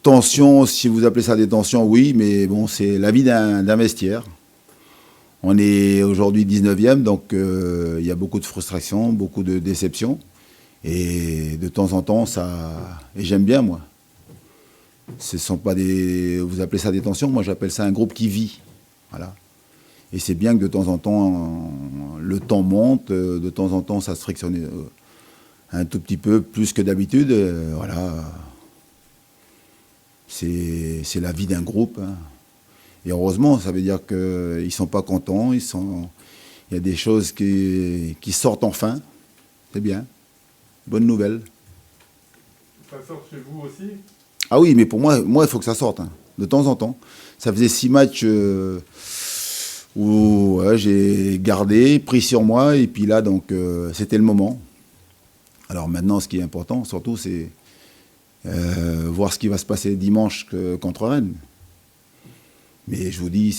Tension, si vous appelez ça des tensions, oui, mais bon, c'est la vie d'un vestiaire. On est aujourd'hui 19e, donc il y a beaucoup de frustration, beaucoup de déception. Et de temps en temps, ça. Et j'aime bien, moi. Ce sont pas des. Vous appelez ça des tensions, moi j'appelle ça un groupe qui vit. Voilà. Et c'est bien que de temps en temps, le temps monte, de temps en temps, ça se frictionne un tout petit peu plus que d'habitude. Voilà. C'est la vie d'un groupe. Hein. Et heureusement, ça veut dire qu'ils ne sont pas contents. Il y a des choses qui sortent enfin. C'est bien. Bonne nouvelle. Ça sort chez vous aussi? Ah oui, mais pour moi, il faut que ça sorte. Hein, de temps en temps. Ça faisait 6 matchs où j'ai gardé, pris sur moi. Et puis là, donc, c'était le moment. Alors maintenant, ce qui est important, surtout, c'est voir ce qui va se passer dimanche contre Rennes. Mais je vous dis,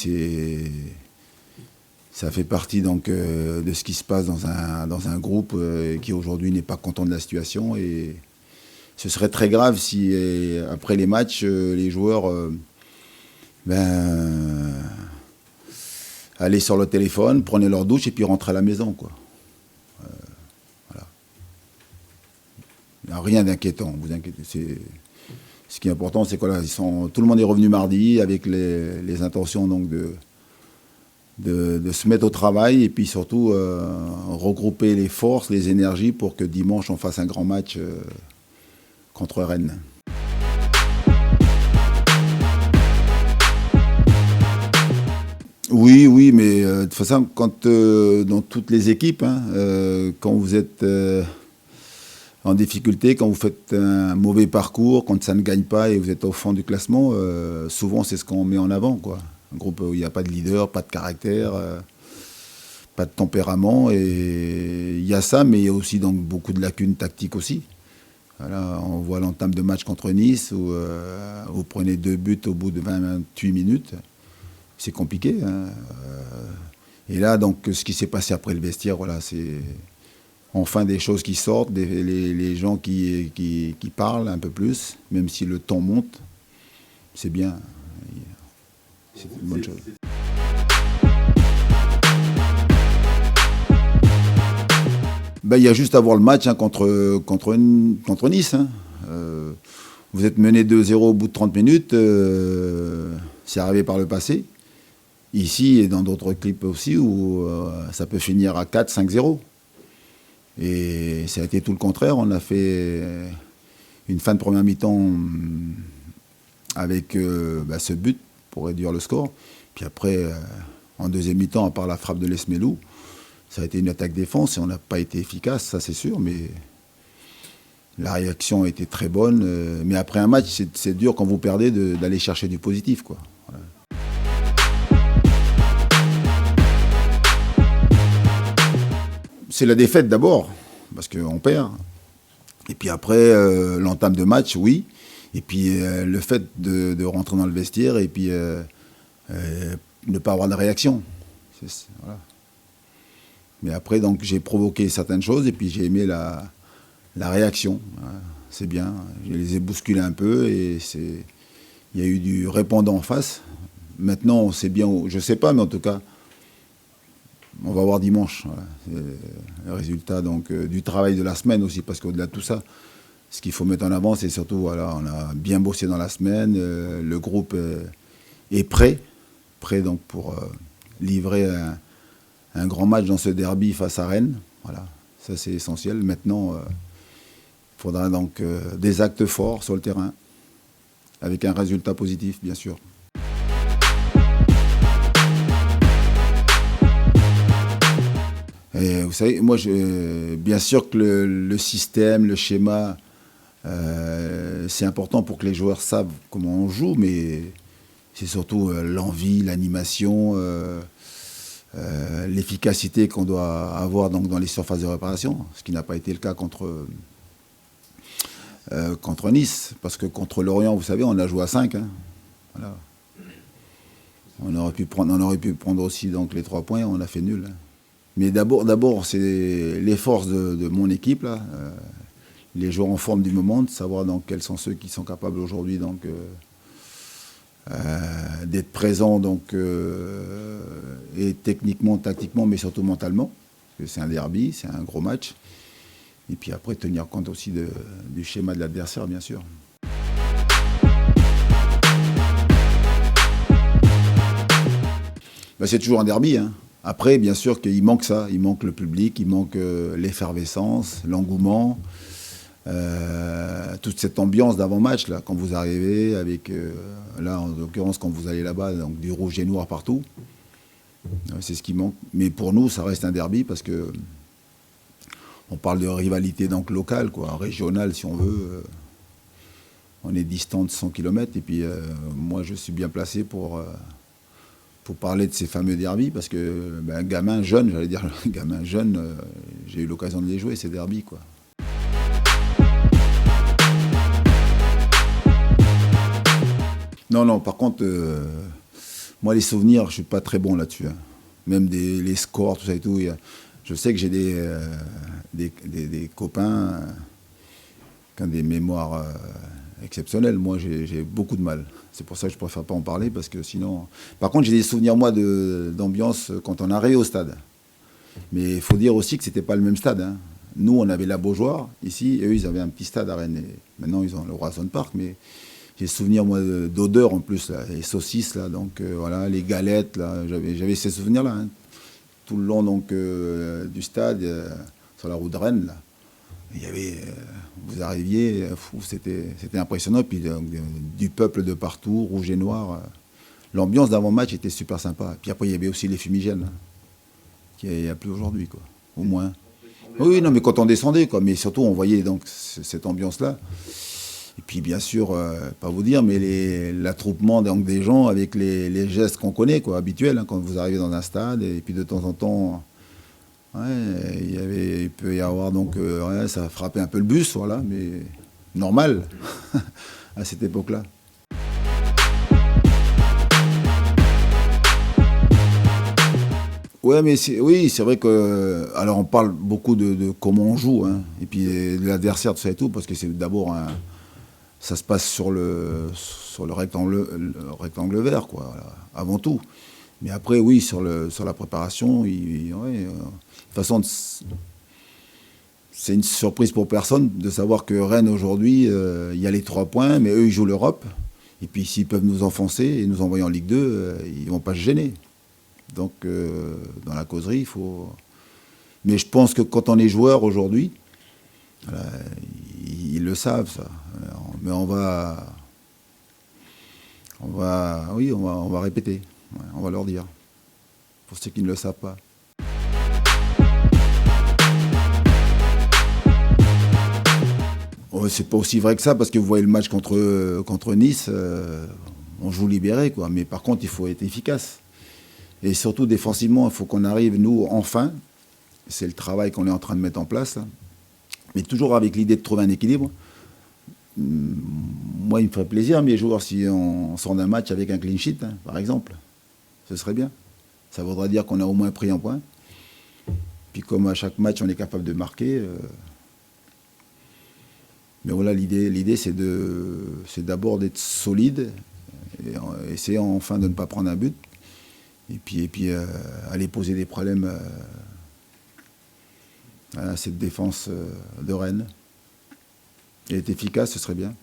ça fait partie donc, de ce qui se passe dans un groupe qui aujourd'hui n'est pas content de la situation. Et ce serait très grave si, après les matchs, les joueurs allaient sur le téléphone, prenaient leur douche et puis rentraient à la maison, quoi. Voilà. Il n'y a rien d'inquiétant, vous inquiétez. Ce qui est important, c'est que voilà, tout le monde est revenu mardi avec les intentions donc, de se mettre au travail et puis surtout regrouper les forces, les énergies pour que dimanche on fasse un grand match contre Rennes. Oui, mais de toute façon, quand dans toutes les équipes, hein, quand vous êtes en difficulté, quand vous faites un mauvais parcours, quand ça ne gagne pas et vous êtes au fond du classement, souvent c'est ce qu'on met en avant, quoi. Un groupe où il n'y a pas de leader, pas de caractère, pas de tempérament. Et il y a ça, mais il y a aussi donc, beaucoup de lacunes tactiques aussi. Voilà, on voit l'entame de match contre Nice où vous prenez 2 buts au bout de 28 minutes. C'est compliqué. Hein. Et là, donc, ce qui s'est passé après le vestiaire, voilà, c'est enfin des choses qui sortent, les gens qui parlent un peu plus, même si le ton monte. C'est bien. C'est une bonne chose. Ben, il y a juste à voir le match hein, contre Nice. Hein. Vous êtes mené 2-0 au bout de 30 minutes. C'est arrivé par le passé. Ici et dans d'autres clips aussi où ça peut finir à 4-5-0. Et ça a été tout le contraire. On a fait une fin de première mi-temps avec ce but pour réduire le score. Puis après, en deuxième mi-temps, à part la frappe de Lesmelou, ça a été une attaque-défense et on n'a pas été efficace, ça c'est sûr, mais la réaction a été très bonne. Mais après un match, c'est dur quand vous perdez d'aller chercher du positif, quoi. Voilà. C'est la défaite d'abord, parce qu'on perd. Et puis après, l'entame de match, oui. Et puis le fait de rentrer dans le vestiaire et puis ne pas avoir de réaction. Voilà. Mais après, donc, j'ai provoqué certaines choses et puis j'ai aimé la réaction. Voilà. C'est bien. Je les ai bousculés un peu et il y a eu du répondant en face. Maintenant, c'est bien, je ne sais pas, mais en tout cas, on va voir dimanche. Voilà. Le résultat donc, du travail de la semaine aussi, parce qu'au-delà de tout ça, ce qu'il faut mettre en avant, c'est surtout, voilà, on a bien bossé dans la semaine, le groupe est prêt donc, pour livrer un grand match dans ce derby face à Rennes. Voilà, ça c'est essentiel. Maintenant, il faudra donc des actes forts sur le terrain, avec un résultat positif, bien sûr. Et vous savez, moi, bien sûr que le système, le schéma, c'est important pour que les joueurs savent comment on joue, mais c'est surtout l'envie, l'animation, l'efficacité qu'on doit avoir donc, dans les surfaces de réparation, ce qui n'a pas été le cas contre Nice, parce que contre Lorient, vous savez, on a joué à 5. Hein. Voilà. On aurait pu prendre aussi donc, les 3 points, on a fait nul. Hein. Mais d'abord, c'est les forces de mon équipe, là, les joueurs en forme du moment, de savoir donc quels sont ceux qui sont capables aujourd'hui donc d'être présents donc et techniquement, tactiquement, mais surtout mentalement. C'est un derby, c'est un gros match. Et puis après tenir compte aussi du schéma de l'adversaire, bien sûr. Ben, c'est toujours un derby, hein. Après, bien sûr qu'il manque ça, il manque le public, il manque l'effervescence, l'engouement, toute cette ambiance d'avant-match, là, quand vous arrivez, avec, là, en l'occurrence, quand vous allez là-bas, donc du rouge et noir partout, c'est ce qui manque. Mais pour nous, ça reste un derby parce que on parle de rivalité donc locale, quoi, régionale si on veut. On est distant de 100 km et puis moi, je suis bien placé pour parler de ces fameux derbys, parce que ben, gamin jeune, j'allais dire gamin jeune, j'ai eu l'occasion de les jouer, ces derbys, quoi. Non, non, par contre, moi les souvenirs, je suis pas très bon là-dessus, hein. Même les scores, tout ça et tout. Je sais que j'ai des copains qui ont des mémoires exceptionnelles. Moi, j'ai beaucoup de mal. C'est pour ça que je préfère pas en parler, parce que sinon... Par contre, j'ai des souvenirs, moi, d'ambiance quand on arrivait au stade. Mais il faut dire aussi que c'était pas le même stade, hein. Nous, on avait la Beaujoire, ici, et eux, ils avaient un petit stade à Rennes. Et maintenant, ils ont le Roison Park, mais j'ai souvenir, moi, d'odeur en plus, là, les saucisses, là, donc voilà, les galettes, là, j'avais ces souvenirs-là, hein. Tout le long donc, du stade, sur la route de Rennes, là. Il y avait, vous arriviez, c'était impressionnant. Puis du peuple de partout, rouge et noir. L'ambiance d'avant-match était super sympa. Puis après, il y avait aussi les fumigènes, hein, qu'il n'y a plus aujourd'hui, quoi, au moins. Oui, non, mais quand on descendait, quoi, mais surtout on voyait donc cette ambiance-là. Et puis bien sûr, pas vous dire, mais l'attroupement donc, des gens avec les gestes qu'on connaît, quoi, habituels, hein, quand vous arrivez dans un stade. Et puis de temps en temps... Ouais, il peut y avoir donc, ouais, ça frappait un peu le bus, voilà, mais normal à cette époque-là. Ouais, mais oui, c'est vrai que, alors on parle beaucoup de comment on joue, hein, et puis de l'adversaire, tout ça et tout, parce que c'est d'abord ça se passe sur le rectangle vert, quoi, voilà, avant tout. Mais après, oui, sur la préparation, ouais, de toute façon, c'est une surprise pour personne de savoir que Rennes, aujourd'hui, il y a les 3 points, mais eux, ils jouent l'Europe. Et puis, s'ils peuvent nous enfoncer et nous envoyer en Ligue 2, ils ne vont pas se gêner. Donc, dans la causerie, il faut... Mais je pense que quand on est joueur, aujourd'hui, voilà, ils le savent, ça. Mais on va répéter. Ouais, on va leur dire, pour ceux qui ne le savent pas. Oh, c'est pas aussi vrai que ça, parce que vous voyez le match contre Nice, on joue libéré, quoi. Mais par contre, il faut être efficace. Et surtout, défensivement, il faut qu'on arrive, nous, enfin, c'est le travail qu'on est en train de mettre en place, là, mais toujours avec l'idée de trouver un équilibre. Moi, il me ferait plaisir, mes joueurs, si on sort d'un match avec un clean sheet, hein, par exemple. Ce serait bien. Ça voudrait dire qu'on a au moins pris un point. Puis comme à chaque match, on est capable de marquer. Mais voilà, l'idée c'est d'abord d'être solide, et essayer enfin de ne pas prendre un but. Et puis aller poser des problèmes à cette défense de Rennes. Et être efficace, ce serait bien.